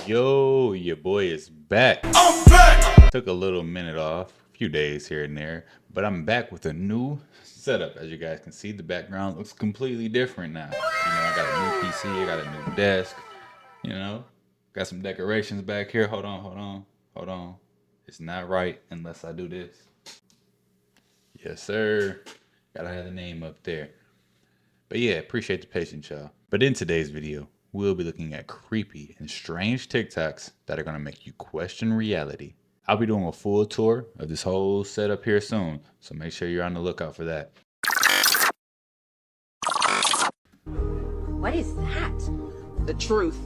Yo, your boy is back. I'm back. Took a little minute off, a few days here and there, but I'm back with a new setup. As you guys can see, the background looks completely different now. I got a new PC, I got a new desk, you know, got some decorations back here. Hold on. It's not right unless I do this. Yes, sir. Gotta have the name up there. But yeah, appreciate the patience, y'all. But in today's video, we'll be looking at creepy and strange TikToks that are gonna make you question reality. I'll be doing a full tour of this whole setup here soon, so make sure you're on the lookout for that. What is that? The truth.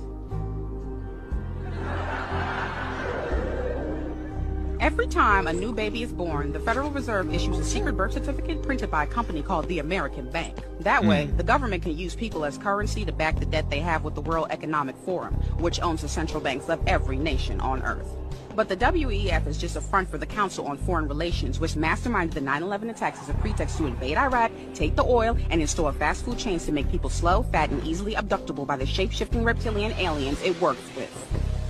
Every time a new baby is born, the Federal Reserve issues a secret birth certificate printed by a company called the American Bank. That way, the government can use people as currency to back the debt they have with the World Economic Forum, which owns the central banks of every nation on Earth. But the WEF is just a front for the Council on Foreign Relations, which masterminded the 9/11 attacks as a pretext to invade Iraq, take the oil, and install fast food chains to make people slow, fat, and easily abductable by the shape-shifting reptilian aliens it works with.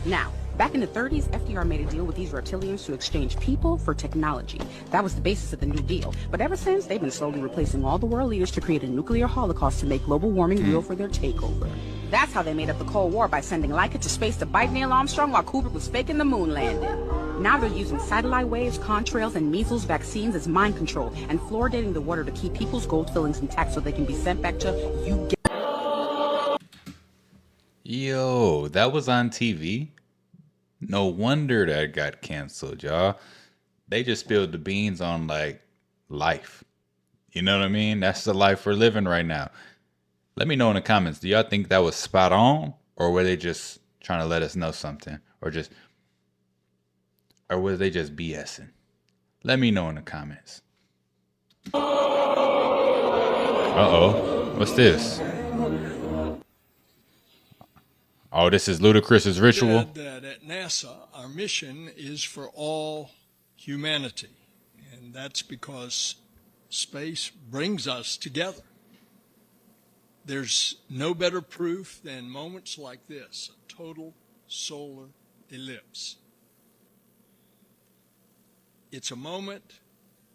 Now, back in the 30s, FDR made a deal with these reptilians to exchange people for technology. That was the basis of the New Deal. But ever since, they've been slowly replacing all the world leaders to create a nuclear holocaust to make global warming real for their takeover. That's how they made up the Cold War, by sending Leica to space to bite Neil Armstrong while Kubrick was faking the moon landing. Now they're using satellite waves, contrails, and measles vaccines as mind control, and fluoridating the water to keep people's gold fillings intact so they can be sent back to you. Yo, that was on TV? No wonder that got canceled, y'all. They just spilled the beans on like life. You know what I mean? That's the life we're living right now. Let me know in the comments. Do y'all think that was spot on, or were they just trying to let us know something, or were they just BSing? Let me know in the comments. Uh-oh. What's this? Oh, this is Ludacris's ritual. That at NASA, our mission is for all humanity, and that's because space brings us together. There's no better proof than moments like this, a total solar eclipse. It's a moment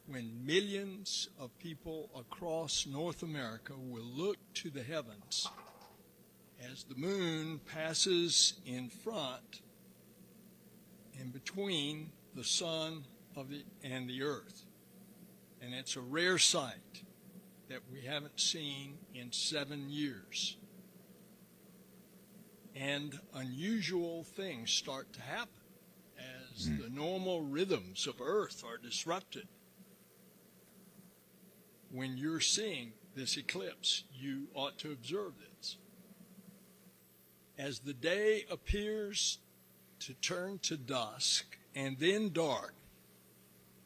when millions of people across North America will look to the heavens as the moon passes in front and between the sun and the earth. And it's a rare sight that we haven't seen in 7 years. And unusual things start to happen as the normal rhythms of Earth are disrupted. When you're seeing this eclipse, you ought to observe this. As the day appears to turn to dusk and then dark,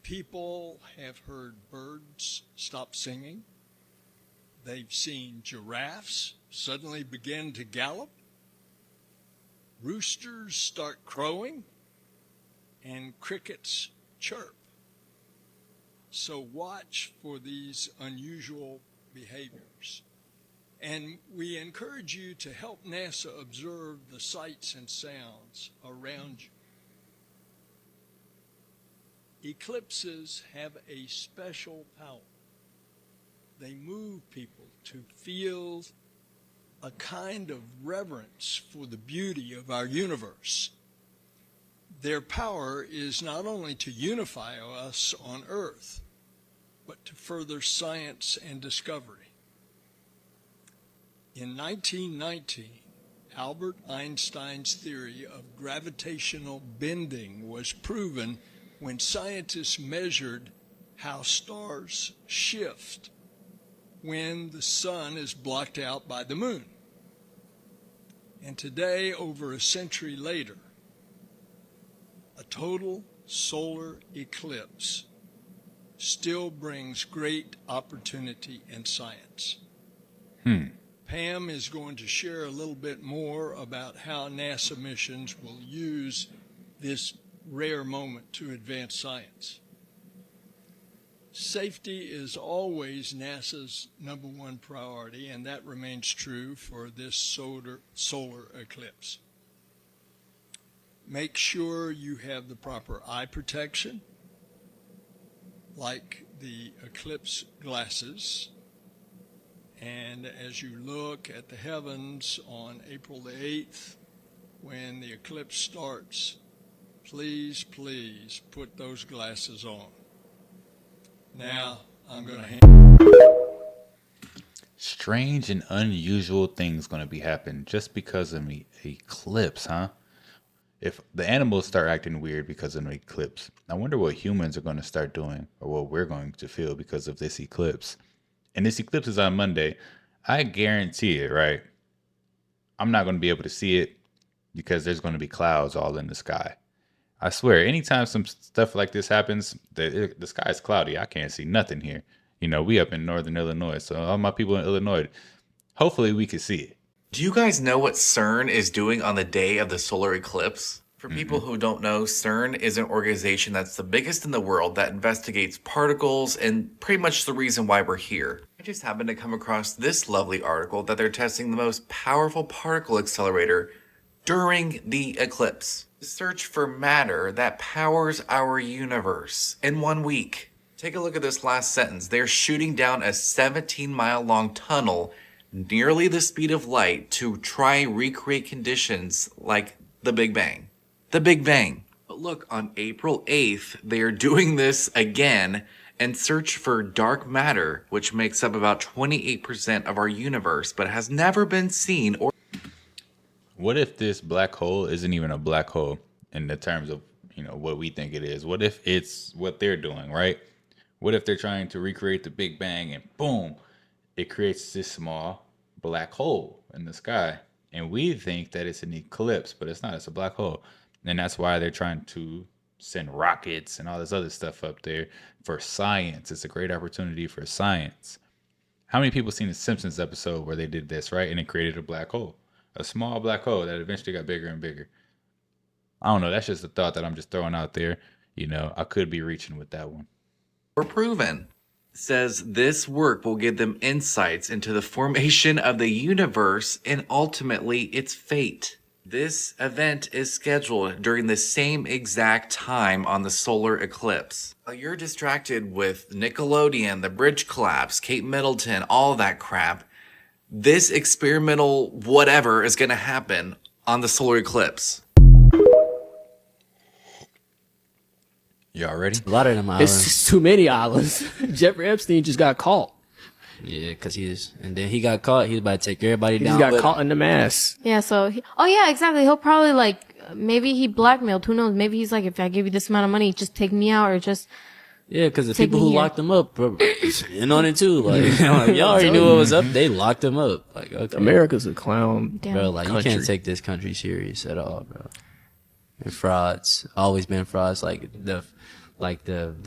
people have heard birds stop singing. They've seen giraffes suddenly begin to gallop. Roosters start crowing and crickets chirp. So watch for these unusual behaviors. And we encourage you to help NASA observe the sights and sounds around you. Eclipses have a special power. They move people to feel a kind of reverence for the beauty of our universe. Their power is not only to unify us on Earth, but to further science and discovery. In 1919, Albert Einstein's theory of gravitational bending was proven when scientists measured how stars shift when the sun is blocked out by the moon. And today, over a century later, a total solar eclipse still brings great opportunity in science. Pam is going to share a little bit more about how NASA missions will use this rare moment to advance science. Safety is always NASA's #1 priority, and that remains true for this solar eclipse. Make sure you have the proper eye protection, like the eclipse glasses. And as you look at the heavens on April the 8th, when the eclipse starts, please put those glasses on. Now, I'm going to Strange and unusual things going to be happening just because of the eclipse, huh? If the animals start acting weird because of an eclipse, I wonder what humans are going to start doing or what we're going to feel because of this eclipse. And this eclipse is on Monday. I guarantee it, right? I'm not going to be able to see it because there's going to be clouds all in the sky. I swear, anytime some stuff like this happens, the sky is cloudy. I can't see nothing here. We up in northern Illinois, so all my people in Illinois, hopefully we can see it. Do you guys know what CERN is doing on the day of the solar eclipse? For people who don't know, CERN is an organization that's the biggest in the world that investigates particles and pretty much the reason why we're here. I just happened to come across this lovely article that they're testing the most powerful particle accelerator during the eclipse. Search for matter that powers our universe in 1 week. Take a look at this last sentence. They're shooting down a 17-mile long tunnel nearly the speed of light to try and recreate conditions like the Big Bang. The Big Bang. But look, on April 8th, they are doing this again and search for dark matter, which makes up about 28% of our universe, but has never been seen or... What if this black hole isn't even a black hole in the terms of, what we think it is? What if it's what they're doing, right? What if they're trying to recreate the Big Bang and boom, it creates this small black hole in the sky. And we think that it's an eclipse, but it's not. It's a black hole. And that's why they're trying to send rockets and all this other stuff up there for science. It's a great opportunity for science. How many people seen the Simpsons episode where they did this, right? And it created a black hole, a small black hole that eventually got bigger and bigger. I don't know. That's just a thought that I'm just throwing out there. I could be reaching with that one. Or proven. Says this work will give them insights into the formation of the universe and ultimately its fate. This event is scheduled during the same exact time on the solar eclipse. While you're distracted with Nickelodeon, the bridge collapse, Kate Middleton, all that crap, this experimental whatever is going to happen on the solar eclipse. Y'all ready? A lot of them islands. It's just too many islands. Jeffrey Epstein just got caught. Yeah, because and then he got caught. He was about to take everybody He down. just got caught in the mass. Yeah, so, yeah, exactly. He'll probably, maybe he blackmailed. Who knows? Maybe he's like, if I give you this amount of money, just take me out or just... Yeah, because the Take people me who here. locked him up in on it too. Y'all already knew what was up. They locked him up. Okay. America's a clown. Damn. Bro, you country. can't take this country serious at all, bro. And frauds, always been frauds. The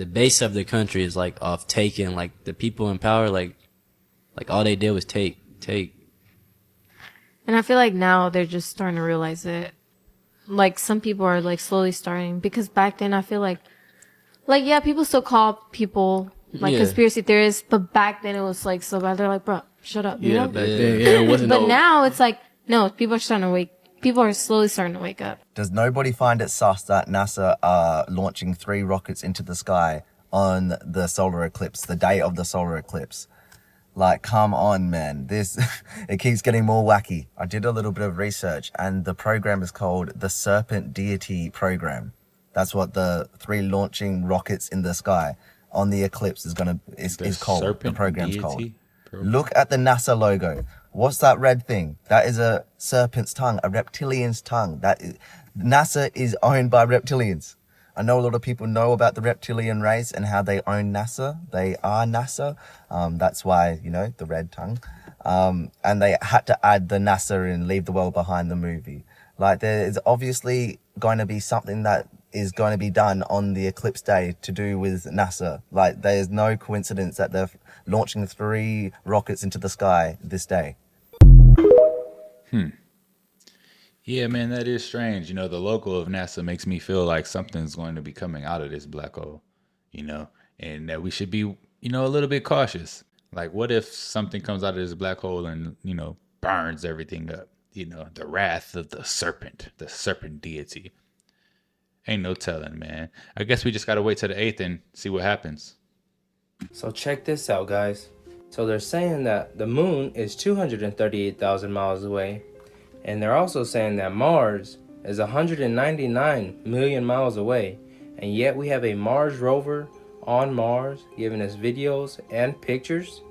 base of the country is off taking. The people in power, all they did was take. And I feel like now they're just starting to realize it. Some people are slowly starting, because back then I feel like yeah, people still call people Yeah. conspiracy theorists, but back then it was so bad. They're like, bro, shut up. You Yeah, know? back then, it wasn't But no... now it's no, people are slowly starting to wake up. Does nobody find it sus that NASA are launching 3 rockets into the sky on the solar eclipse, the day of the solar eclipse? Come on, man. It keeps getting more wacky. I did a little bit of research, and the program is called the Serpent Deity Program. That's what the 3 launching rockets in the sky on the eclipse is called. The Serpent program's Deity called. Program. Look at the NASA logo. What's that red thing? That is a serpent's tongue, a reptilian's tongue. NASA is owned by reptilians. I know a lot of people know about the reptilian race and how they own NASA. They are NASA. That's why, the red tongue. And they had to add the NASA and Leave the World Behind the movie. There is obviously going to be something that is going to be done on the eclipse day to do with NASA. There's no coincidence that they're launching 3 rockets into the sky this day. Yeah, man, that is strange. The logo of NASA makes me feel like something's going to be coming out of this black hole, and that we should be, a little bit cautious. What if something comes out of this black hole and, burns everything up? The wrath of the serpent deity. Ain't no telling, man. I guess we just gotta wait till the 8th and see what happens. So check this out, guys. So they're saying that the moon is 238,000 miles away, and they're also saying that Mars is 199 million miles away, and yet we have a Mars rover on Mars giving us videos and pictures.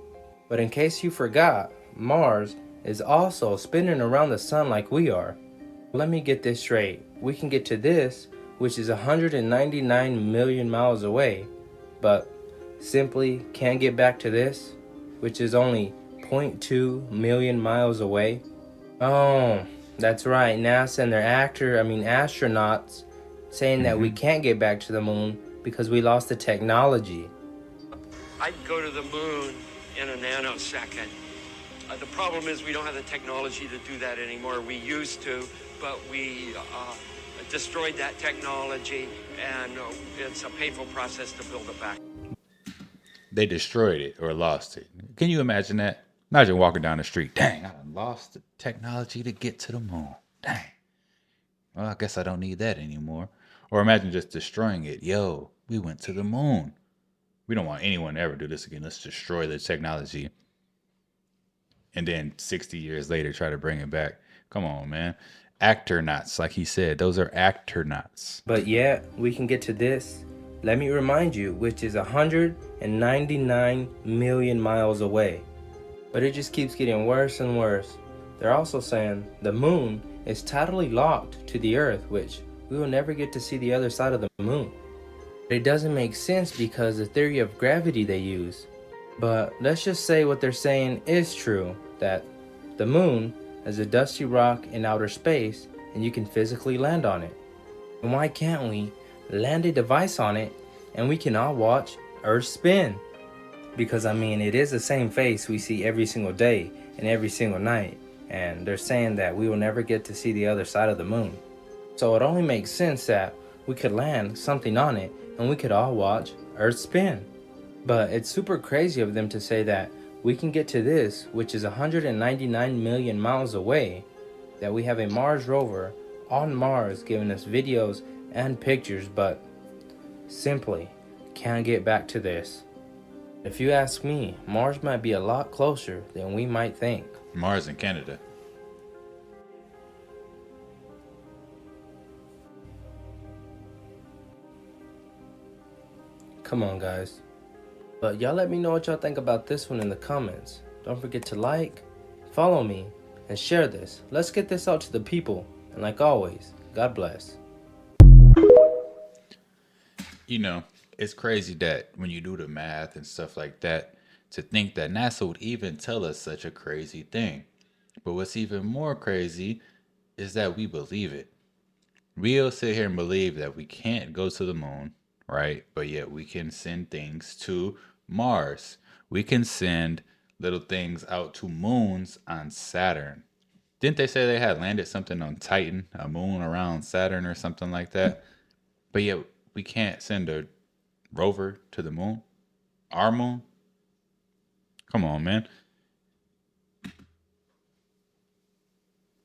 But in case you forgot, Mars is also spinning around the sun like we are. Let me get this straight. We can get to this, which is 199 million miles away, but simply can't get back to this, which is only 0.2 million miles away. Oh, that's right. NASA and their astronauts saying that we can't get back to the moon because we lost the technology. I'd go to the moon in a nanosecond. The problem is we don't have the technology to do that anymore. We used to, but we destroyed that technology, and it's a painful process to build it back. They destroyed it or lost it. Can you imagine that? Imagine walking down the street. Dang, I done lost the technology to get to the moon. Dang. Well, I guess I don't need that anymore. Or imagine just destroying it. Yo, we went to the moon. We don't want anyone to ever do this again. Let's destroy the technology. And then 60 years later, try to bring it back. Come on, man. Actronauts, like he said. Those are actronauts. But yet, we can get to this. Let me remind you, which is 199 million miles away. But it just keeps getting worse and worse. They're also saying the moon is totally locked to the Earth, which we will never get to see the other side of the moon. It doesn't make sense because the theory of gravity they use. But let's just say what they're saying is true, that the moon is a dusty rock in outer space and you can physically land on it. And why can't we land a device on it and we can all watch Earth spin? Because it is the same face we see every single day and every single night, and they're saying that we will never get to see the other side of the moon. So it only makes sense that we could land something on it and we could all watch Earth spin. But it's super crazy of them to say that we can get to this, which is 199 million miles away, that we have a Mars rover on Mars giving us videos and pictures, but simply can't get back to this. If you ask me, Mars might be a lot closer than we might think. Mars in Canada. Come on, guys. But y'all let me know what y'all think about this one in the comments. Don't forget to like, follow me, and share this. Let's get this out to the people. And like always, God bless. You know, it's crazy that when you do the math and stuff like that, to think that NASA would even tell us such a crazy thing. But what's even more crazy is that we believe it. We'll sit here and believe that we can't go to the moon, right? But yet we can send things to Mars. We can send little things out to moons on Saturn. Didn't they say they had landed something on Titan, a moon around Saturn or something like that? But yet we can't send a rover to the moon? Our moon? Come on, man.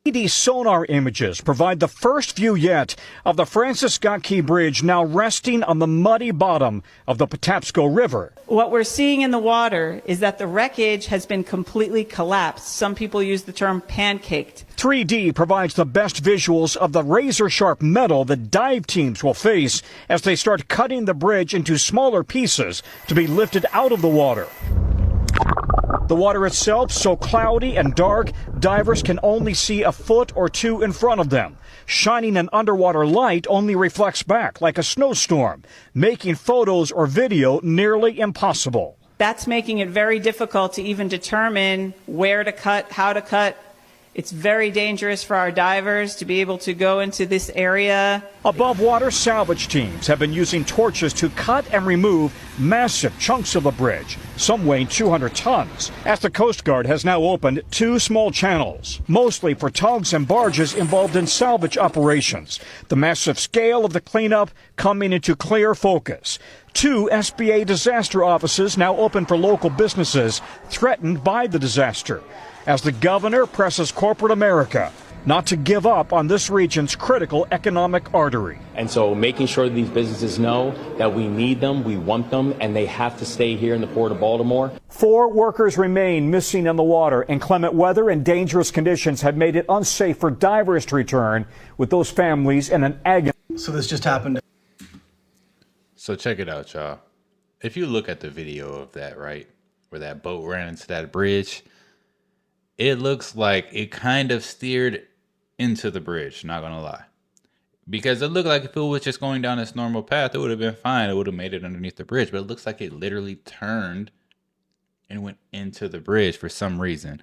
3D sonar images provide the first view yet of the Francis Scott Key Bridge now resting on the muddy bottom of the Patapsco River. What we're seeing in the water is that the wreckage has been completely collapsed. Some people use the term pancaked. 3D provides the best visuals of the razor-sharp metal that dive teams will face as they start cutting the bridge into smaller pieces to be lifted out of the water. The water itself so cloudy and dark, divers can only see a foot or two in front of them. Shining an underwater light only reflects back like a snowstorm, making photos or video nearly impossible. That's making it very difficult to even determine where to cut, how to cut. It's very dangerous for our divers to be able to go into this area. Above water salvage teams have been using torches to cut and remove massive chunks of the bridge, some weighing 200 tons, as the Coast Guard has now opened 2 small channels, mostly for tugs and barges involved in salvage operations. The massive scale of the cleanup coming into clear focus. 2 SBA disaster offices now open for local businesses threatened by the disaster, as the governor presses corporate America not to give up on this region's critical economic artery. And so making sure that these businesses know that we need them, we want them, and they have to stay here in the Port of Baltimore. 4 workers remain missing in the water. Inclement weather and dangerous conditions have made it unsafe for divers to return, with those families in an agony. So this just happened. So check it out, y'all. If you look at the video of that, right, where that boat ran into that bridge, it looks like it kind of steered into the bridge, not gonna lie. Because it looked like if it was just going down its normal path, it would have been fine. It would have made it underneath the bridge. But it looks like it literally turned and went into the bridge for some reason.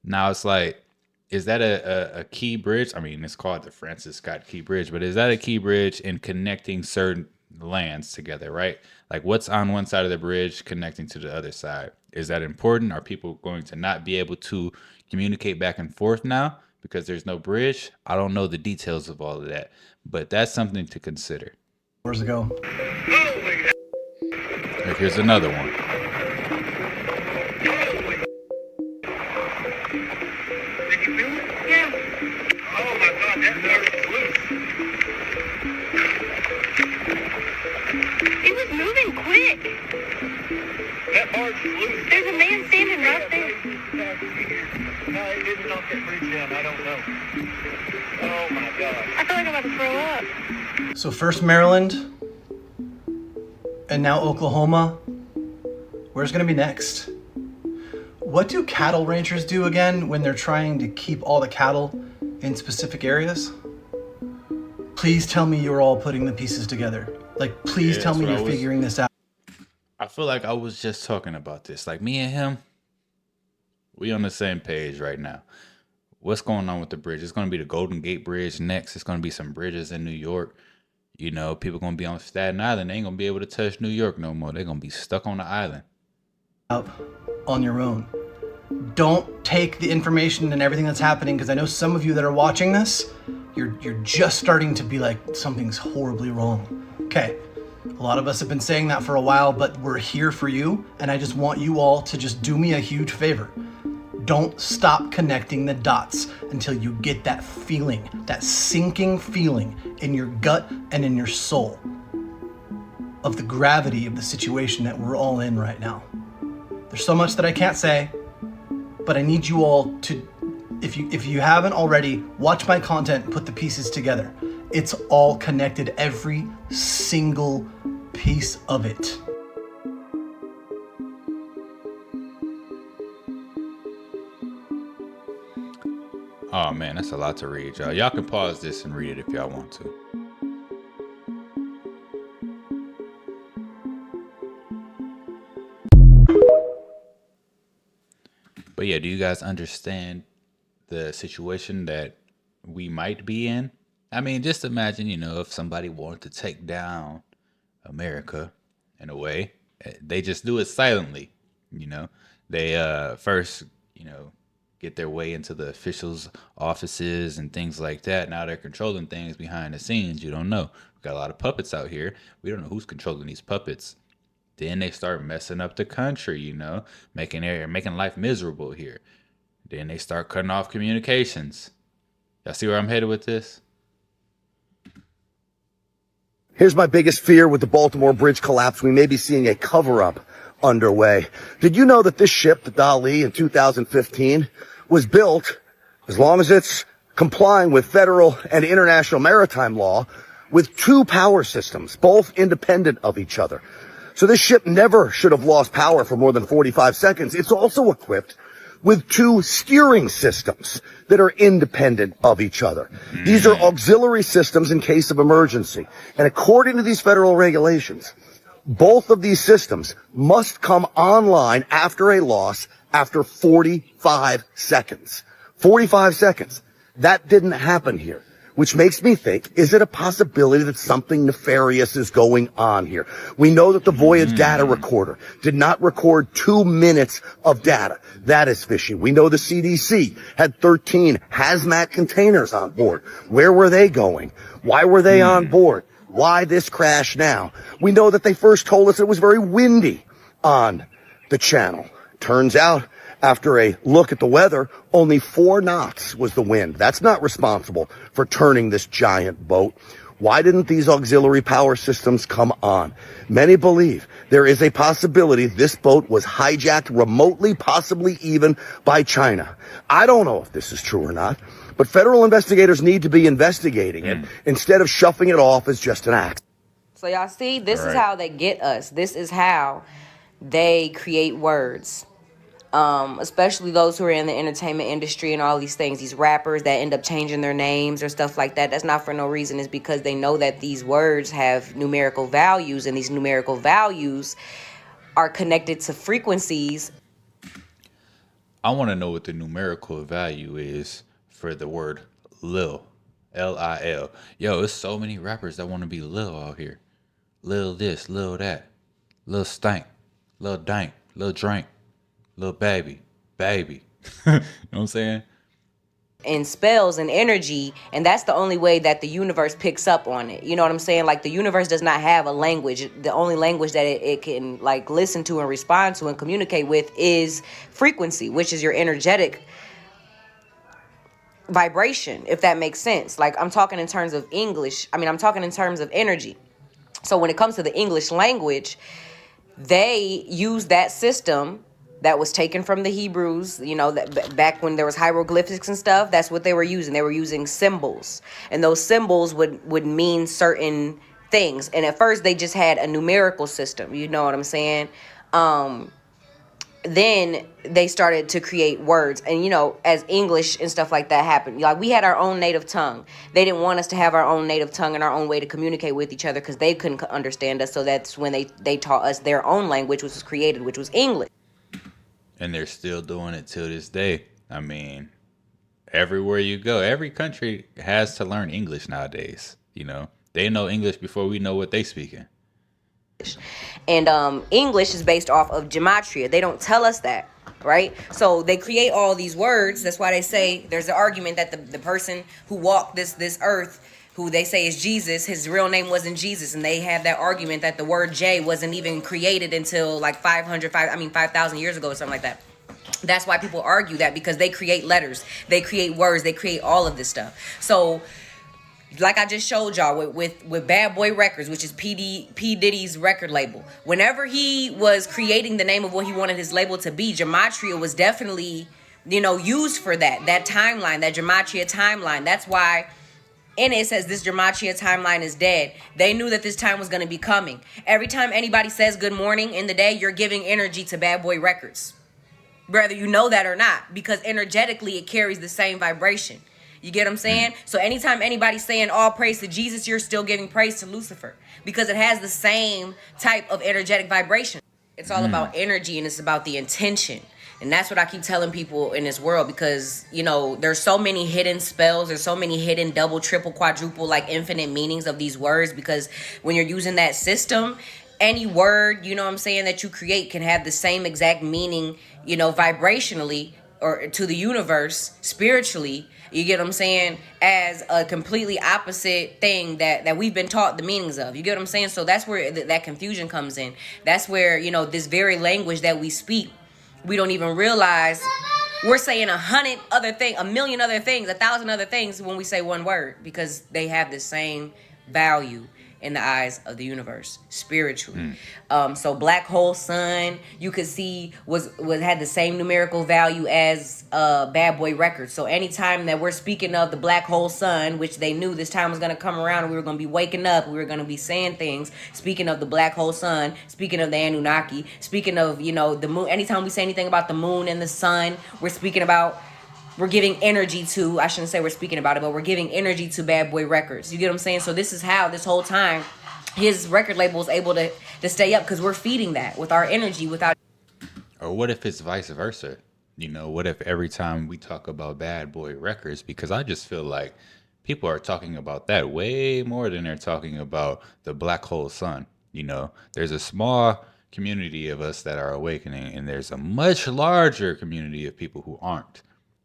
Now it's like, is that a key bridge? I mean, it's called the Francis Scott Key Bridge, but is that a key bridge in connecting certain lands together, right? Like what's on one side of the bridge connecting to the other side? Is that important? Are people going to not be able to communicate back and forth now because there's no bridge? I don't know the details of all of that, but that's something to consider. Hours ago. Here's another one. There's a man standing right there. No, it didn't knock that bridge down. I don't know. Oh my God. I feel like I'm about to throw up. So first Maryland, and now Oklahoma. Where's going to be next? What do cattle ranchers do again when they're trying to keep all the cattle in specific areas? Please tell me you're all putting the pieces together. Like, please tell me you're figuring this out. I feel like I was just talking about this. Like me and him, we on the same page right now. What's going on with the bridge? It's going to be the Golden Gate Bridge next. It's going to be some bridges in New York. You know, people going to be on Staten Island. They ain't going to be able to touch New York no more. They're going to be stuck on the island. Out on your own. Don't take the information and everything that's happening, because I know some of you that are watching this, you're just starting to be like, something's horribly wrong. Okay. A lot of us have been saying that for a while, but we're here for you, and I just want you all to just do me a huge favor. Don't stop connecting the dots until you get that feeling, that sinking feeling in your gut and in your soul of the gravity of the situation that we're all in right now. There's so much that I can't say, but I need you all to, if you haven't already, watch my content and put the pieces together. It's all connected, every single piece of it. Oh man, that's a lot to read, y'all. Y'all can pause this and read it if y'all want to. But yeah, do you guys understand the situation that we might be in? I mean, just imagine, you know, if somebody wanted to take down America in a way, they just do it silently, you know. They first, you know, get their way into the officials' offices and things like that. Now they're controlling things behind the scenes. You don't know. We've got a lot of puppets out here. We don't know who's controlling these puppets. Then they start messing up the country, you know, making life miserable here. Then they start cutting off communications. Y'all see where I'm headed with this? Here's my biggest fear with the Baltimore Bridge collapse. We may be seeing a cover-up underway. Did you know that this ship, the Dali, in 2015, was built, as long as it's complying with federal and international maritime law, with 2 power systems, both independent of each other? So this ship never should have lost power for more than 45 seconds. It's also equipped with 2 steering systems that are independent of each other. These are auxiliary systems in case of emergency. And according to these federal regulations, both of these systems must come online after a loss after 45 seconds. 45 seconds. That didn't happen here, which makes me think, is it a possibility that something nefarious is going on here? We know that the Voyage data recorder did not record 2 minutes of data. That is fishy. We know the CDC had 13 hazmat containers on board. Where were they going? Why were they on board? Why this crash now? We know that they first told us it was very windy on the channel. Turns out, After a look at the weather, only 4 knots was the wind. That's not responsible for turning this giant boat. Why didn't these auxiliary power systems come on? Many believe there is a possibility this boat was hijacked remotely, possibly even by China. I don't know if this is true or not, but federal investigators need to be investigating it instead of shuffling it off as just an accident. So y'all see, this is Right. how they get us. This is how they create words. Especially those who are in the entertainment industry and all these things, these rappers that end up changing their names or stuff like that. That's not for no reason. It's because they know that these words have numerical values, and these numerical values are connected to frequencies. I want to know what the numerical value is for the word Lil. Lil. Yo, there's so many rappers that want to be Lil out here. Lil this, Lil that. Lil stank. Lil dank. Lil drink. Lil baby. Baby. You know what I'm saying? And spells and energy, and that's the only way that the universe picks up on it. You know what I'm saying? Like, the universe does not have a language. The only language that it can like listen to and respond to and communicate with is frequency, which is your energetic vibration, if that makes sense. Like, I'm talking in terms of English. I'm talking in terms of energy. So when it comes to the English language, they use that system that was taken from the Hebrews, you know, that back when there was hieroglyphics and stuff. That's what they were using. They were using symbols, and those symbols would mean certain things. And at first they just had a numerical system, you know what I'm saying? Then they started to create words, and you know, as English and stuff like that happened, like, we had our own native tongue. They didn't want us to have our own native tongue and our own way to communicate with each other because they couldn't understand us. So that's when they taught us their own language, which was created, which was English. And they're still doing it till this day. I mean, everywhere you go, every country has to learn English nowadays. You know, they know English before we know what they speaking. And English is based off of gematria. They don't tell us that, right? So they create all these words. That's why they say there's an argument that the person who walked this earth, who they say is Jesus, his real name wasn't Jesus. And they have that argument that the word J wasn't even created until like 5,000 years ago or something like that. That's why people argue that, because they create letters, they create words, they create all of this stuff. So like I just showed y'all with Bad Boy Records, which is P Diddy's record label. Whenever he was creating the name of what he wanted his label to be, gematria was definitely, you know, used for that timeline, that gematria timeline. That's why in it says this gematria timeline is dead. They knew that this time was going to be coming. Every time anybody says good morning in the day, you're giving energy to Bad Boy Records, whether you know that or not, because energetically it carries the same vibration. You get what I'm saying? So anytime anybody's saying all praise to Jesus, you're still giving praise to Lucifer, because it has the same type of energetic vibration. It's all about energy, and it's about the intention. And that's what I keep telling people in this world, because, you know, there's so many hidden spells. There's so many hidden double, triple, quadruple, like infinite meanings of these words, because when you're using that system, any word, you know what I'm saying, that you create can have the same exact meaning, you know, vibrationally or to the universe, spiritually. You get what I'm saying? As a completely opposite thing that we've been taught the meanings of. You get what I'm saying? So that's where that confusion comes in. That's where, you know, this very language that we speak, we don't even realize we're saying 100 other things, 1,000,000 other things, 1,000 other things when we say one word, because they have the same value in the eyes of the universe spiritually. So black hole sun, you could see was had the same numerical value as Bad Boy Records. So anytime that we're speaking of the black hole sun, which they knew this time was going to come around and we were going to be waking up, we were going to be saying things, speaking of the black hole sun, speaking of the Anunnaki, speaking of, you know, the moon. Anytime we say anything about the moon and the sun, we're giving energy to, I shouldn't say we're speaking about it, but we're giving energy to Bad Boy Records. You get what I'm saying? So this is how this whole time his record label is able to stay up, because we're feeding that with our energy without. Or what if it's vice versa? You know, what if every time we talk about Bad Boy Records, because I just feel like people are talking about that way more than they're talking about the black hole sun. You know, there's a small community of us that are awakening, and there's a much larger community of people who aren't.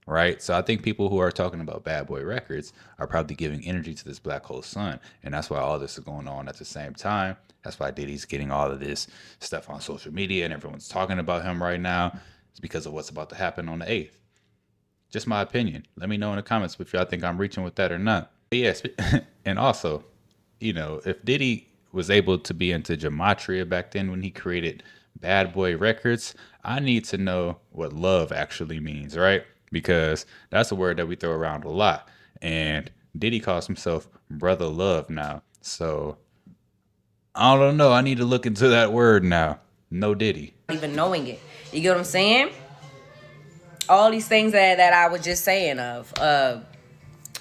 Right. So I think people who are talking about Bad Boy Records are probably giving energy to this black hole sun. And that's why all this is going on at the same time. That's why Diddy's getting all of this stuff on social media and everyone's talking about him right now. It's because of what's about to happen on the 8th. Just my opinion. Let me know in the comments if y'all think I'm reaching with that or not. But yes, and also, you know, if Diddy was able to be into gematria back then when he created Bad Boy Records, I need to know what love actually means, right? Because that's a word that we throw around a lot. And Diddy calls himself Brother Love now. So I don't know. I need to look into that word now. No Diddy. Even knowing it. You get what I'm saying? All these things that I was just saying of.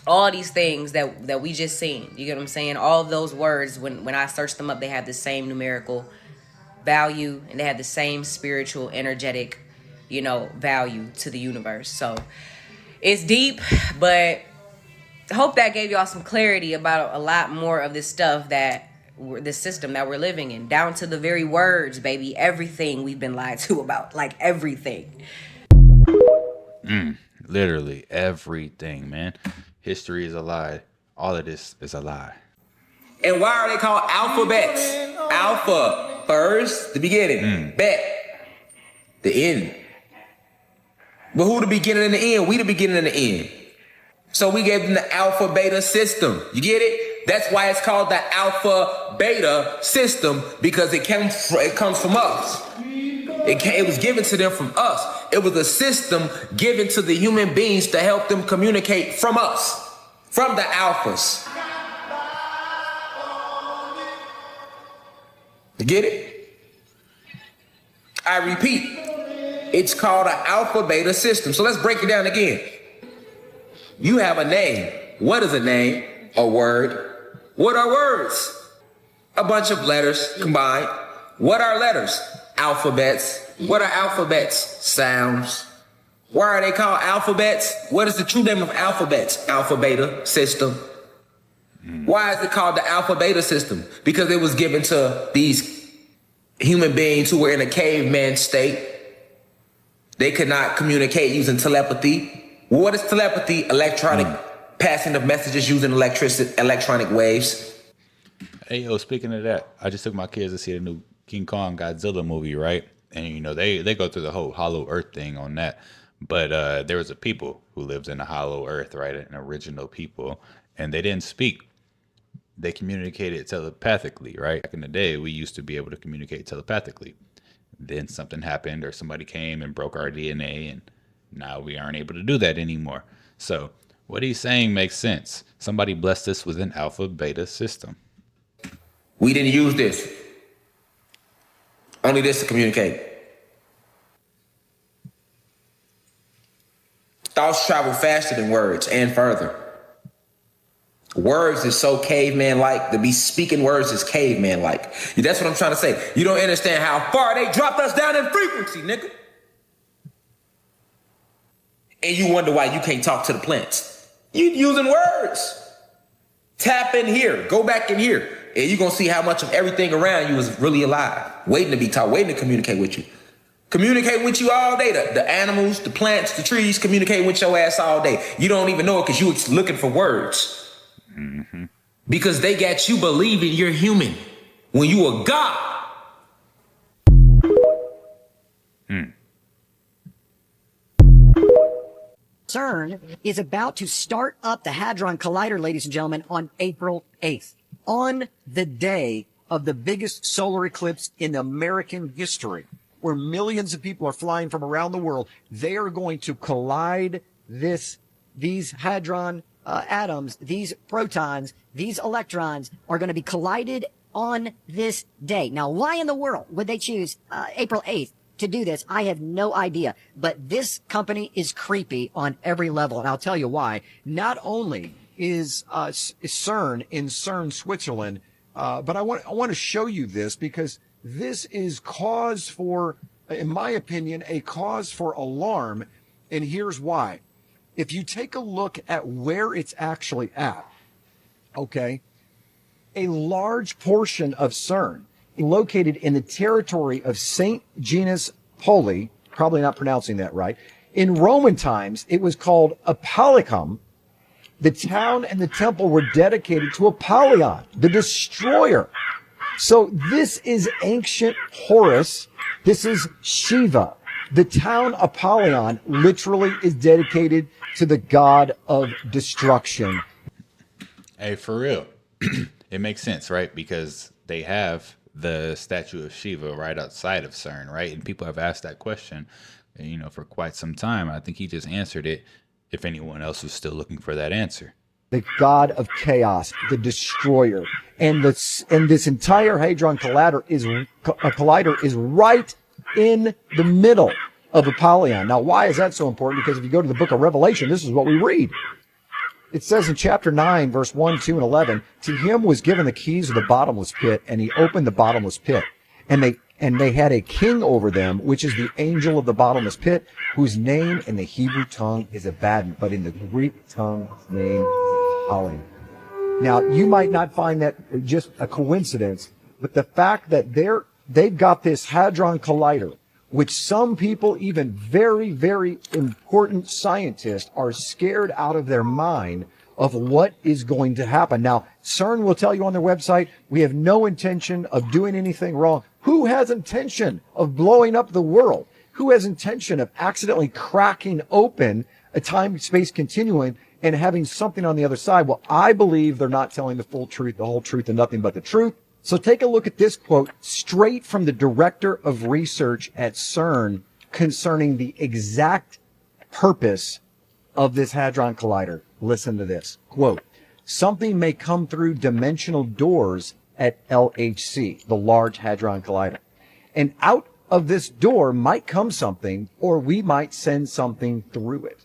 All these things that we just seen. You get what I'm saying? All of those words, when I search them up, they have the same numerical value and they have the same spiritual, energetic, you know, value to the universe. So it's deep, but I hope that gave y'all some clarity about a lot more of this stuff this system that we're living in, down to the very words, baby. Everything we've been lied to about, like everything. Literally everything, man. History is a lie. All of this is a lie. And why are they called alphabets? Alpha, first, the beginning. Bet, the end. But who the beginning and the end? We the beginning and the end. So we gave them the alpha beta system. You get it? That's why it's called the alpha beta system, because it comes from us. It was given to them from us. It was a system given to the human beings to help them communicate from us, from the alphas. You get it? I repeat, it's called an alpha beta system. So let's break it down again. You have a name. What is a name? A word. What are words? A bunch of letters combined. What are letters? Alphabets. What are alphabets? Sounds. Why are they called alphabets? What is the true name of alphabets? Alpha beta system. Why is it called the alpha beta system? Because it was given to these human beings who were in a caveman state. They could not communicate using telepathy. What is telepathy? Electronic passing of messages using electronic waves. Hey, yo, speaking of that, I just took my kids to see the new King Kong Godzilla movie, right? And, you know, they go through the whole hollow earth thing on that. But there was a people who lived in a hollow earth, right? An original people. And they didn't speak. They communicated telepathically, right? Back in the day, we used to be able to communicate telepathically. Then something happened or somebody came and broke our DNA, and now we aren't able to do that anymore. So what he's saying makes sense. Somebody blessed us with an alpha beta system. We didn't use this. Only this to communicate. Thoughts travel faster than words and further. Words is so caveman-like. To be speaking words is caveman-like. That's what I'm trying to say. You don't understand how far they dropped us down in frequency, nigga. And you wonder why you can't talk to the plants. You using words. Tap in here. Go back in here. And you're going to see how much of everything around you is really alive. Waiting to be taught. Waiting to communicate with you. Communicate with you all day. The animals, the plants, the trees communicate with your ass all day. You don't even know it because you looking for words. Mm-hmm. Because they got you believing you're human when you a god. CERN is about to start up the Hadron Collider, ladies and gentlemen, on April 8th, on the day of the biggest solar eclipse in American history, where millions of people are flying from around the world. They are going to collide these hadron atoms, these protons, these electrons are going to be collided on this day. Now, why in the world would they choose April 8th to do this? I have no idea. But this company is creepy on every level, and I'll tell you why. Not only is CERN in CERN, Switzerland, but I want to show you this because this is cause for, in my opinion, a cause for alarm, and here's why. If you take a look at where it's actually at, okay, a large portion of CERN located in the territory of St. Genus Poli, probably not pronouncing that right. In Roman times, it was called Apollicum. The town and the temple were dedicated to Apollyon, the destroyer. So this is ancient Horus. This is Shiva. The town Apollyon literally is dedicated to the god of destruction. Hey, for real, it makes sense, right? Because they have the statue of Shiva right outside of CERN, right? And people have asked that question, for quite some time. I think he just answered it. If anyone else was still looking for that answer, The god of chaos, the destroyer, and this entire hadron collider is right in the middle of Apollyon. Now, why is that so important? Because if you go to the book of Revelation, this is what we read. It says in chapter 9, verse 1, 2, and 11, to him was given the keys of the bottomless pit, and he opened the bottomless pit. And they had a king over them, which is the angel of the bottomless pit, whose name in the Hebrew tongue is Abaddon, but in the Greek tongue, his name is Apollyon. Now, you might not find that just a coincidence, but the fact that they've got this hadron collider, which some people, even very, very important scientists, are scared out of their mind of what is going to happen. Now, CERN will tell you on their website, we have no intention of doing anything wrong. Who has intention of blowing up the world? Who has intention of accidentally cracking open a time-space continuum and having something on the other side? Well, I believe they're not telling the full truth, the whole truth, and nothing but the truth. So take a look at this quote straight from the director of research at CERN concerning the exact purpose of this hadron collider. Listen to this quote. Something may come through dimensional doors at LHC, the Large Hadron Collider. And out of this door might come something, or we might send something through it.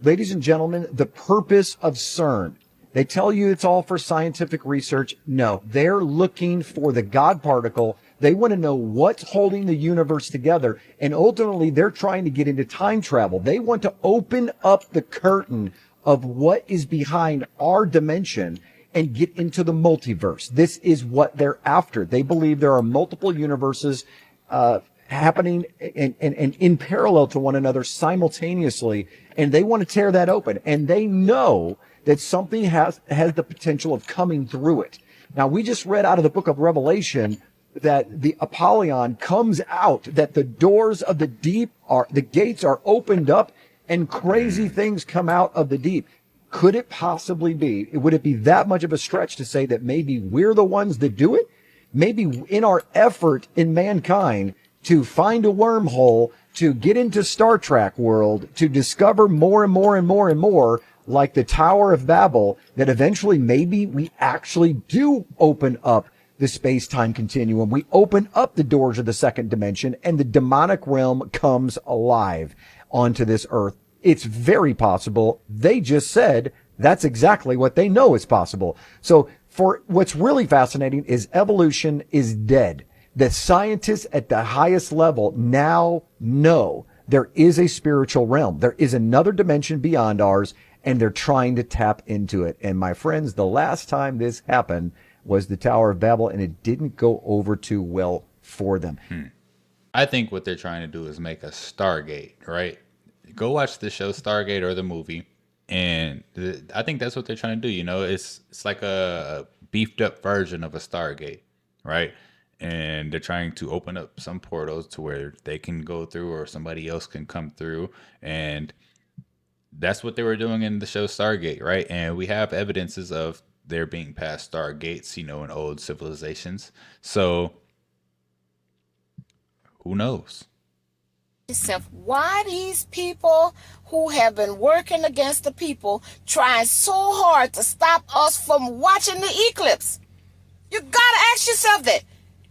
Ladies and gentlemen, the purpose of CERN, they tell you it's all for scientific research. No, they're looking for the God particle. They want to know what's holding the universe together. And ultimately, they're trying to get into time travel. They want to open up the curtain of what is behind our dimension and get into the multiverse. This is what they're after. They believe there are multiple universes happening and in parallel to one another simultaneously. And they want to tear that open. And they know that something has the potential of coming through it. Now, we just read out of the book of Revelation that the Apollyon comes out, that the doors of the deep the gates are opened up and crazy things come out of the deep. Could it possibly be, would it be that much of a stretch to say that maybe we're the ones that do it? Maybe in our effort in mankind to find a wormhole, to get into Star Trek world, to discover more and more and more and more, like the Tower of Babel, that eventually maybe we actually do open up the space-time continuum. We open up the doors of the second dimension and the demonic realm comes alive onto this earth. It's very possible. They just said that's exactly what they know is possible. So for what's really fascinating is evolution is dead. The scientists at the highest level now know there is a spiritual realm. There is another dimension beyond ours, and they're trying to tap into it. And my friends, the last time this happened was the Tower of Babel, and it didn't go over too well for them. I think what they're trying to do is make a Stargate, right? Go watch the show Stargate or the movie, and I think that's what they're trying to do. It's like a beefed up version of a Stargate, right? And they're trying to open up some portals to where they can go through or somebody else can come through. And that's what they were doing in the show Stargate, right? And we have evidences of there being past Stargates, in old civilizations. So who knows? Yourself, why these people who have been working against the people trying so hard to stop us from watching the eclipse? You gotta ask yourself that.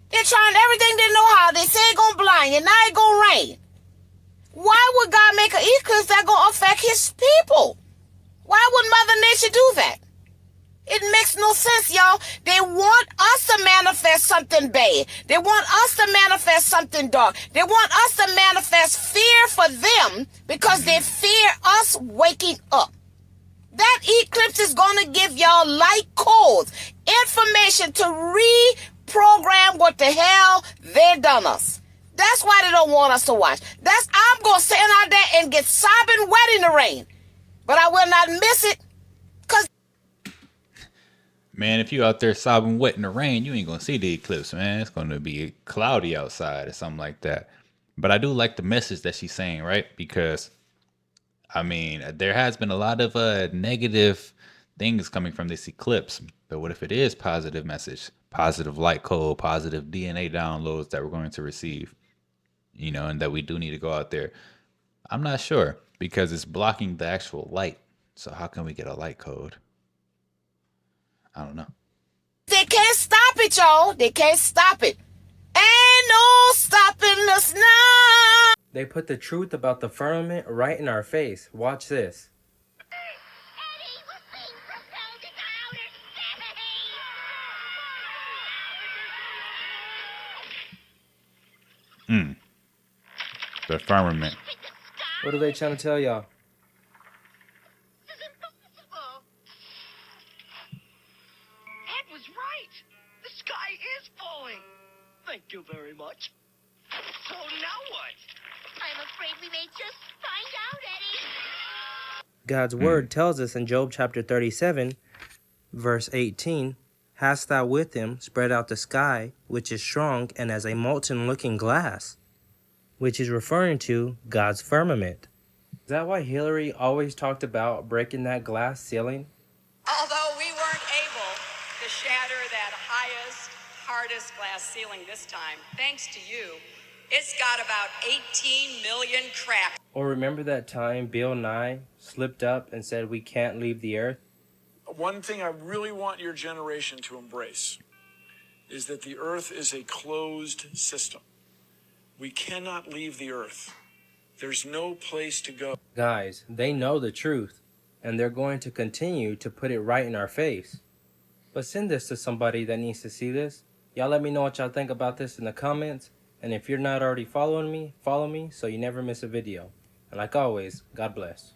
They're trying everything they know how. They say it's gonna blind you, now it's gonna rain. Why would God make an eclipse that's gonna affect his people? Why would Mother Nature do that? It makes no sense, y'all. They want us to manifest something bad. They want us to manifest something dark. They want us to manifest fear for them because they fear us waking up. That eclipse is going to give y'all light codes, information to reprogram what the hell they done us. That's why they don't want us to watch. I'm going to stand out there and get sobbing wet in the rain. But I will not miss it. Man, if you out there sobbing wet in the rain, you ain't gonna see the eclipse, man. It's gonna be cloudy outside or something like that. But I do like the message that she's saying, right? Because I mean, there has been a lot of negative things coming from this eclipse. But what if it is positive message, positive light code, positive DNA downloads that we're going to receive, and that we do need to go out there? I'm not sure because it's blocking the actual light. So how can we get a light code? I don't know. They can't stop it, y'all. They can't stop it. Ain't no stopping us now. They put the truth about the firmament right in our face. Watch this. The firmament. What are they trying to tell y'all? Ed was right. The sky is falling. Thank you very much. So now what? I'm afraid we may just find out, Eddie. God's word tells us in Job chapter 37, verse 18, "Hast thou with him spread out the sky, which is strong and as a molten looking glass," which is referring to God's firmament. Is that why Hillary always talked about breaking that glass ceiling? Although we weren't able to shatter that highest, hardest glass ceiling this time, thanks to you, it's got about 18 million cracks. Or remember that time Bill Nye slipped up and said we can't leave the earth? One thing I really want your generation to embrace is that the earth is a closed system. We cannot leave the earth. There's no place to go. Guys, they know the truth, and they're going to continue to put it right in our face. But send this to somebody that needs to see this. Y'all let me know what y'all think about this in the comments. And if you're not already following me, follow me so you never miss a video. And like always, God bless.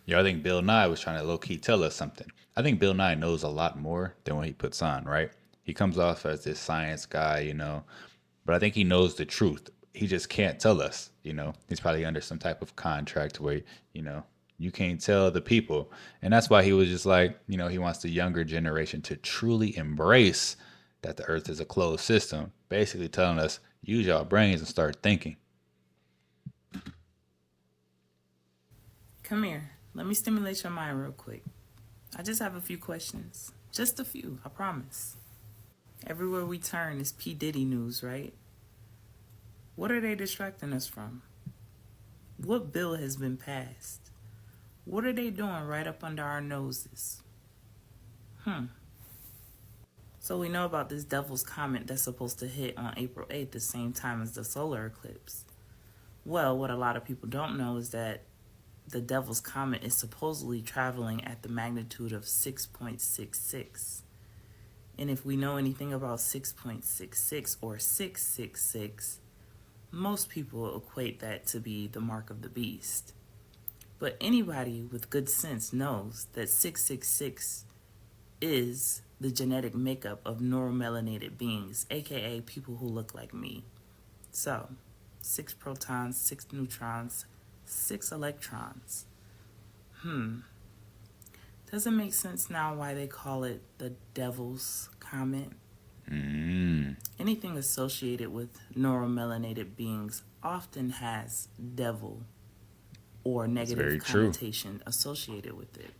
Yo, I think Bill Nye was trying to low-key tell us something. I think Bill Nye knows a lot more than what he puts on, right? He comes off as this science guy, but I think he knows the truth. He just can't tell us, He's probably under some type of contract where, you can't tell the people. And that's why he was just like, he wants the younger generation to truly embrace that the earth is a closed system, basically telling us, use your brains and start thinking. Come here. Let me stimulate your mind real quick. I just have a few questions. Just a few, I promise. Everywhere we turn is P. Diddy news, right? What are they distracting us from? What bill has been passed? What are they doing right up under our noses? So we know about this devil's comet that's supposed to hit on April 8th, the same time as the solar eclipse. Well, what a lot of people don't know is that the devil's comet is supposedly traveling at the magnitude of 6.66. And if we know anything about 6.66 or 666, most people equate that to be the mark of the beast. But anybody with good sense knows that 666 is the genetic makeup of neuromelanated beings, aka people who look like me. So, 6 protons, 6 neutrons, 6 electrons. Does it make sense now why they call it the devil's comet? Anything associated with neuromelanated beings often has devil or negative connotation associated with it.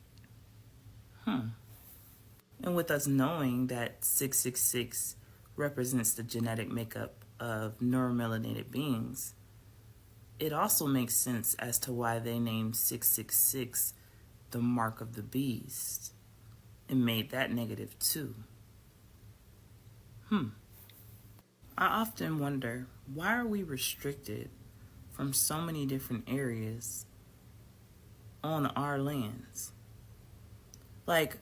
And with us knowing that 666 represents the genetic makeup of neuromelanated beings, it also makes sense as to why they named 666 the mark of the beast and made that negative too. I often wonder, why are we restricted from so many different areas on our lands? Like,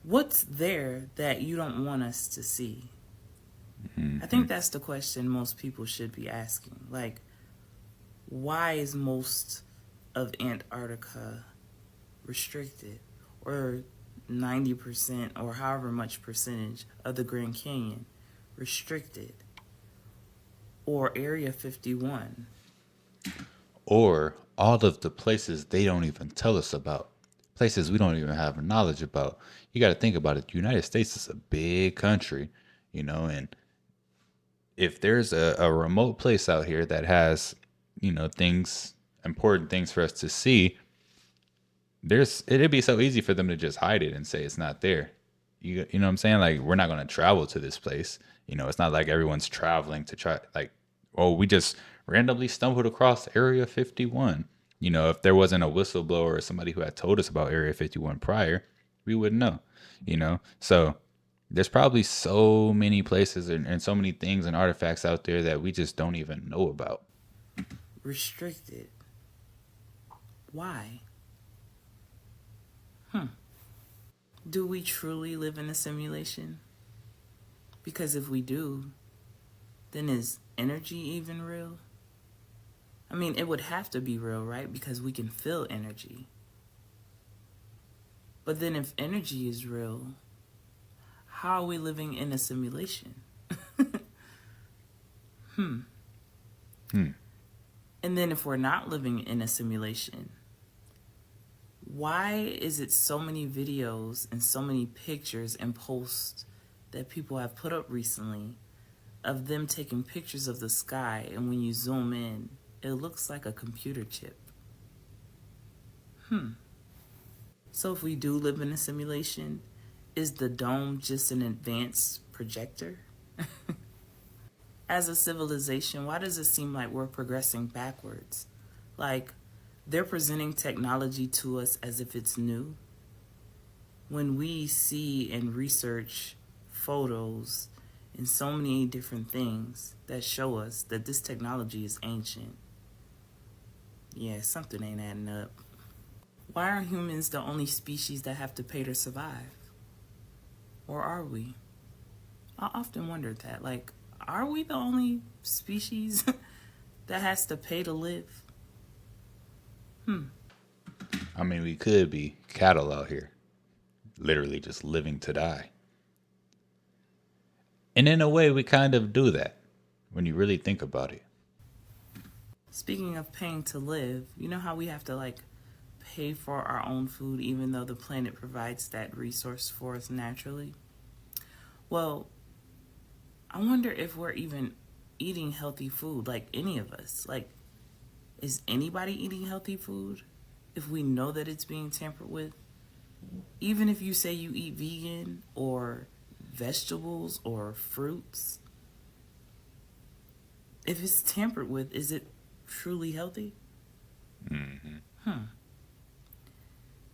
what's there that you don't want us to see? I think that's the question most people should be asking. Like, why is most of Antarctica restricted? Or 90% or however much percentage of the Grand Canyon restricted? Or Area 51? Or all of the places they don't even tell us about. Places we don't even have knowledge about. You got to think about it. The United States is a big country, and if there's a remote place out here that has, things, important things for us to see, it'd be so easy for them to just hide it and say it's not there. You know what I'm saying? Like, we're not going to travel to this place. It's not like everyone's traveling to try, like, oh, we just randomly stumbled across Area 51. If there wasn't a whistleblower or somebody who had told us about Area 51 prior, we wouldn't know. So there's probably so many places and so many things and artifacts out there that we just don't even know about. Restricted. Why? Do we truly live in a simulation? Because if we do, then is energy even real? I mean, it would have to be real, right? Because we can feel energy. But then if energy is real, how are we living in a simulation? And then if we're not living in a simulation, why is it so many videos and so many pictures and posts that people have put up recently of them taking pictures of the sky, and when you zoom in, it looks like a computer chip? So if we do live in a simulation, is the dome just an advanced projector? As a civilization, why does it seem like we're progressing backwards? Like, they're presenting technology to us as if it's new, when we see and research photos and so many different things that show us that this technology is ancient. Yeah, something ain't adding up. Why are humans the only species that have to pay to survive? Or are we? I often wondered that. Like, are we the only species that has to pay to live? I mean, we could be cattle out here, literally just living to die. And in a way, we kind of do that when you really think about it. Speaking of paying to live, you know how we have to, like, pay for our own food even though the planet provides that resource for us naturally? Well, I wonder if we're even eating healthy food, like any of us. Like, is anybody eating healthy food if we know that it's being tampered with? Even if you say you eat vegan or vegetables or fruits, if it's tampered with, is it truly healthy?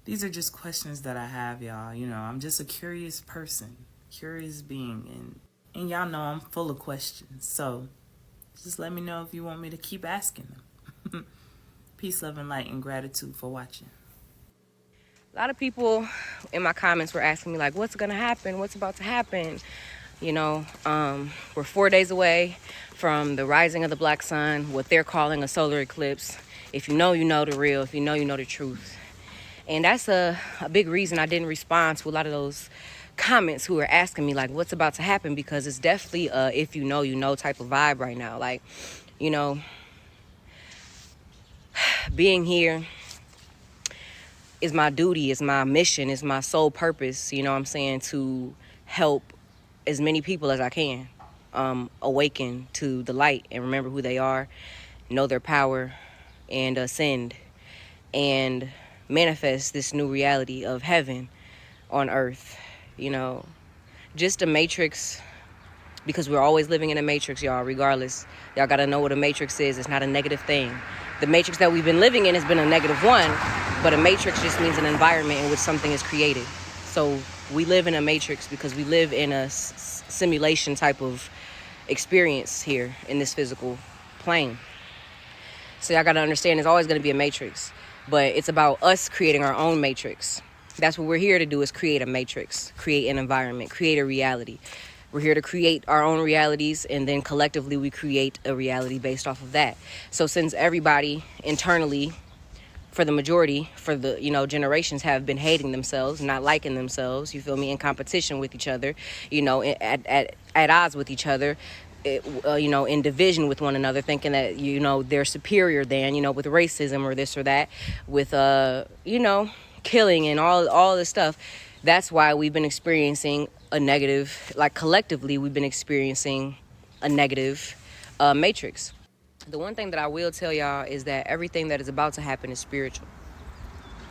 These are just questions that I have, y'all. I'm just a curious person, curious being, and y'all know I'm full of questions. So just let me know if you want me to keep asking them. Peace, love, and light, and gratitude for watching. A lot of people in my comments were asking me, like, what's gonna happen? What's about to happen? We're 4 days away from the rising of the black sun, what they're calling a solar eclipse. If you know, you know the real. If you know, you know the truth. And that's a big reason I didn't respond to a lot of those comments who were asking me, like, what's about to happen? Because it's definitely a if you know, you know type of vibe right now. Like, being here is my duty, is my mission, is my sole purpose, to help as many people as I can awaken to the light and remember who they are, know their power, and ascend and manifest this new reality of heaven on earth. Just a matrix, because we're always living in a matrix, y'all. Regardless, y'all gotta know what a matrix is. It's not a negative thing. The matrix that we've been living in has been a negative one, but a matrix just means an environment in which something is created. So we live in a matrix because we live in a simulation type of experience here in this physical plane. So y'all gotta understand, there's always gonna be a matrix, but it's about us creating our own matrix. That's what we're here to do, is create a matrix, create an environment, create a reality. We're here to create our own realities, and then collectively we create a reality based off of that. So since everybody internally, for the majority, for the generations, have been hating themselves, not liking themselves, you feel me, in competition with each other, at odds with each other, in division with one another, thinking that they're superior than, with racism or this or that, with killing and all this stuff. That's why we've been experiencing a negative, like collectively we've been experiencing a negative matrix. The one thing that I will tell y'all is that everything that is about to happen is spiritual.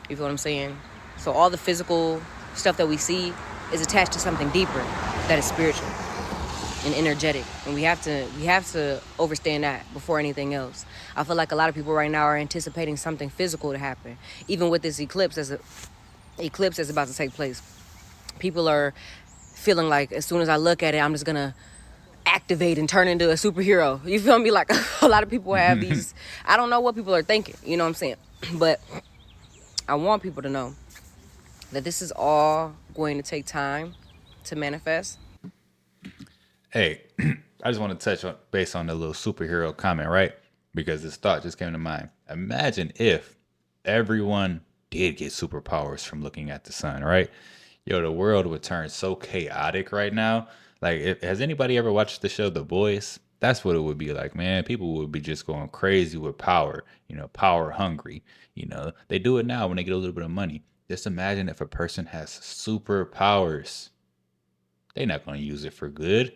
You feel what I'm saying? So all the physical stuff that we see is attached to something deeper that is spiritual and energetic, and we have to understand that before anything else. I feel like a lot of people right now are anticipating something physical to happen, even with this eclipse that's about to take place. People are feeling like as soon as I look at it, I'm just gonna activate and turn into a superhero. You feel me? Like a lot of people have these. I don't know what people are thinking. You know what I'm saying? But I want people to know that this is all going to take time to manifest. Hey, I just want to touch on based on the little superhero comment, right? Because this thought just came to mind. Imagine if everyone did get superpowers from looking at the sun, right? Yo, the world would turn so chaotic right now. Like, has anybody ever watched the show The Boys? That's what it would be like, man. People would be just going crazy with power, power hungry. They do it now when they get a little bit of money. Just imagine if a person has superpowers. They're not going to use it for good.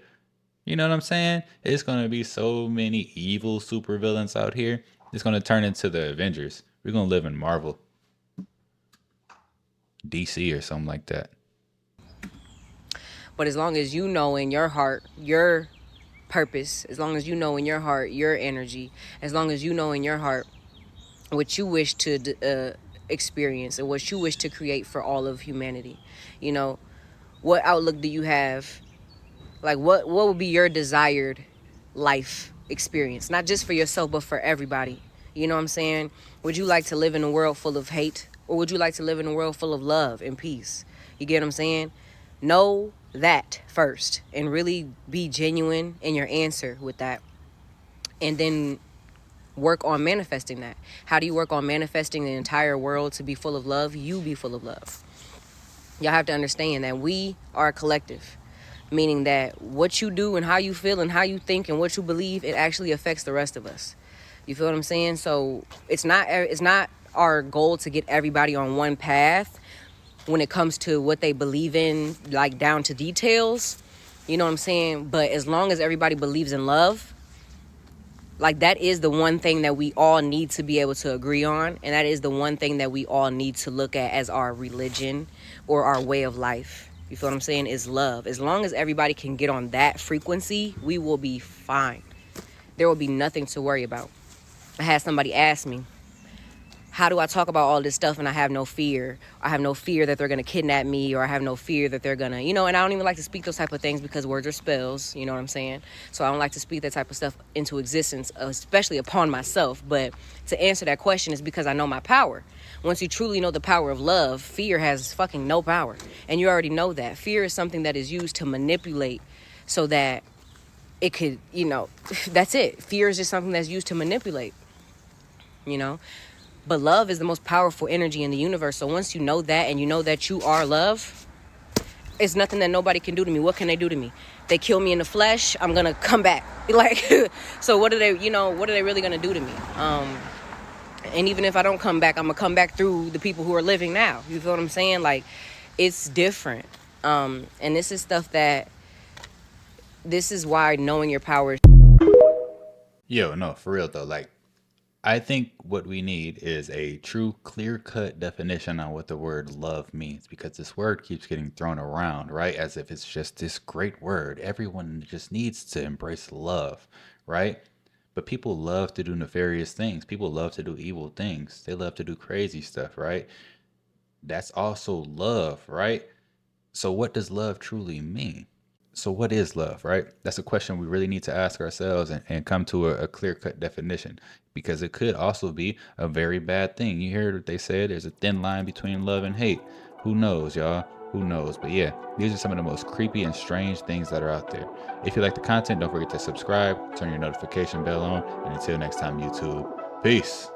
You know what I'm saying? It's going to be so many evil supervillains out here. It's going to turn into the Avengers. We're going to live in Marvel, DC, or something like that. But as long as you know in your heart your purpose, as long as you know in your heart your energy, as long as you know in your heart what you wish to experience and what you wish to create for all of humanity, what outlook do you have? Like, what would be your desired life experience? Not just for yourself, but for everybody. You know what I'm saying? Would you like to live in a world full of hate? Or would you like to live in a world full of love and peace? You get what I'm saying? Know that first and really be genuine in your answer with that. And then work on manifesting that. How do you work on manifesting the entire world to be full of love? You be full of love. Y'all have to understand that we are a collective. Meaning that what you do and how you feel and how you think and what you believe, it actually affects the rest of us. You feel what I'm saying? So it's not our goal to get everybody on one path when it comes to what they believe in, like down to details. You know what I'm saying? But as long as everybody believes in love, like that is the one thing that we all need to be able to agree on. And that is the one thing that we all need to look at as our religion or our way of life. You feel what I'm saying? Is love. As long as everybody can get on that frequency, we will be fine. There will be nothing to worry about. I had somebody ask me, how do I talk about all this stuff and I have no fear? I have no fear that they're going to kidnap me, or I have no fear that they're going to, and I don't even like to speak those type of things because words are spells, you know what I'm saying? So I don't like to speak that type of stuff into existence, especially upon myself. But to answer that question is because I know my power. Once you truly know the power of love, fear has fucking no power. And you already know that. Fear is something that is used to manipulate so that it could, that's it. Fear is just something that's used to manipulate, But love is the most powerful energy in the universe. So once you know that and you know that you are love, it's nothing that nobody can do to me. What can they do to me? They kill me in the flesh, I'm going to come back. So what are they really going to do to me? And even if I don't come back, I'm going to come back through the people who are living now. You feel what I'm saying? Like, it's different. And this is stuff this is why knowing your power. Yo, no, for real though. Like, I think what we need is a true clear-cut definition on what the word love means, because this word keeps getting thrown around, right? As if it's just this great word. Everyone just needs to embrace love, right? But people love to do nefarious things. People love to do evil things. They love to do crazy stuff, right? That's also love, right? So what does love truly mean? So what is love, right? That's a question we really need to ask ourselves and come to a clear-cut definition, because it could also be a very bad thing. You heard what they said, there's a thin line between love and hate. Who knows, y'all? Who knows? But yeah, these are some of the most creepy and strange things that are out there. If you like the content, don't forget to subscribe, turn your notification bell on, and until next time, YouTube, peace.